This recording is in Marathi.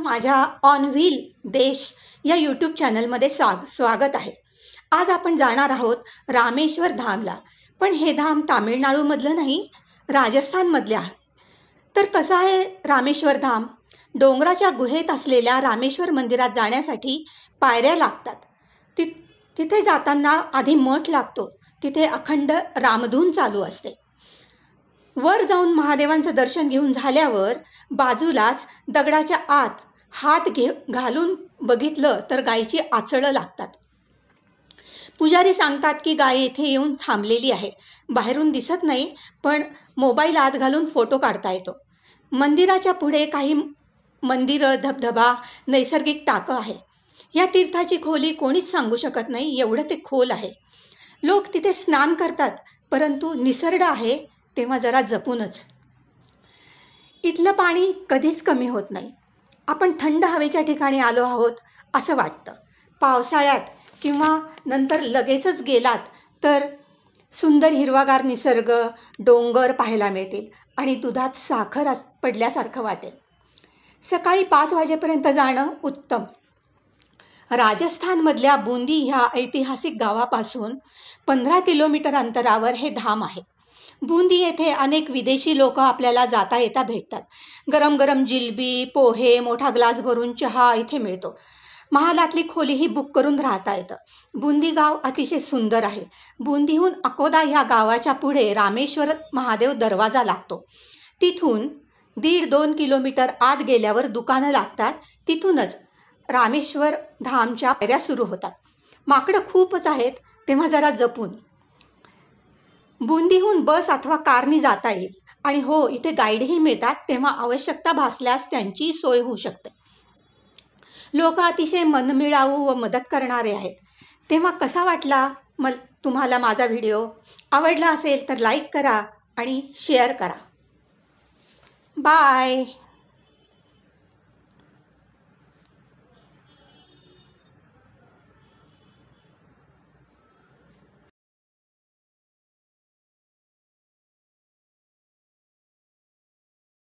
माझ्या ऑन व्हील देश या यूट्यूब चॅनलमध्ये स्वागत आहे। आज आपण जाणार आहोत रामेश्वर धामला। पण हे धाम तामिळनाडूमधलं नाही, राजस्थानमधले आहे। तर कसं आहे रामेश्वर धाम? डोंगराच्या गुहेत असलेल्या रामेश्वर मंदिरात जाण्यासाठी पायऱ्या लागतात। तिथे जाताना आधी मठ लागतो। तिथे अखंड रामधून चालू असते। वर जाऊन महादेवांचं दर्शन घेऊन झाल्यावर बाजूलाच दगडाच्या आत हात घालून बघितलं तर गायीची आचळं लागतात। पुजारी सांगतात की गाय येथे येऊन थांबलेली आहे। बाहेरून दिसत नाही, पण मोबाईल आत घालून फोटो काढता येतो। मंदिराच्या पुढे काही मंदिरं, धबधबा, नैसर्गिक टाकं आहे। या तीर्थाची खोली कोणीच सांगू शकत नाही, एवढं ते खोल आहे। लोक तिथे स्नान करतात, परंतु निसर्ग आहे तेव्हा जरा जपूनच। इथलं पाणी कधीच कमी होत नाही। आपण थंड हवेच्या ठिकाणी आलो आहोत असं वाटतं। पावसाळ्यात किंवा नंतर लगेचच गेलात तर सुंदर हिरवागार निसर्ग, डोंगर पाहायला मिळतील आणि दुधात साखर पडल्यासारखं वाटेल। सकाळी 5 वाजेपर्यंत जाणं उत्तम। राजस्थानमधल्या बुंदी ह्या ऐतिहासिक गावापासून 15 किलोमीटर अंतरावर हे धाम आहे। बुंदी येथे अनेक विदेशी लोक आपल्याला जाता येता भेटतात। गरम गरम जिलबी, पोहे, मोठा ग्लास भरून चहा इथे मिळतो। महालातली खोलीही बुक करून राहता येतं। बुंदी गाव अतिशय सुंदर आहे। बुंदीहून अकोदा ह्या गावाच्या पुढे रामेश्वर महादेव दरवाजा लागतो। तिथून 1.5-2 किलोमीटर आत गेल्यावर दुकानं लागतात। तिथूनच रामेश्वर धामच्या पायऱ्या सुरू होतात। माकडं खूपच आहेत, तेव्हा जरा जपून। बुंदीहून बस अथवा कारनी जाता येईल। आणि हो, इथे गाईडही मिळतात, तेव्हा आवश्यकता भासल्यास त्यांची सोय होऊ शकते। लोक अतिशय मनमिळावू व मदत करणारे आहेत। तेव्हा कसा वाटला तुम्हाला माझा व्हिडिओ? आवडला असेल तर लाईक करा आणि शेअर करा। बाय।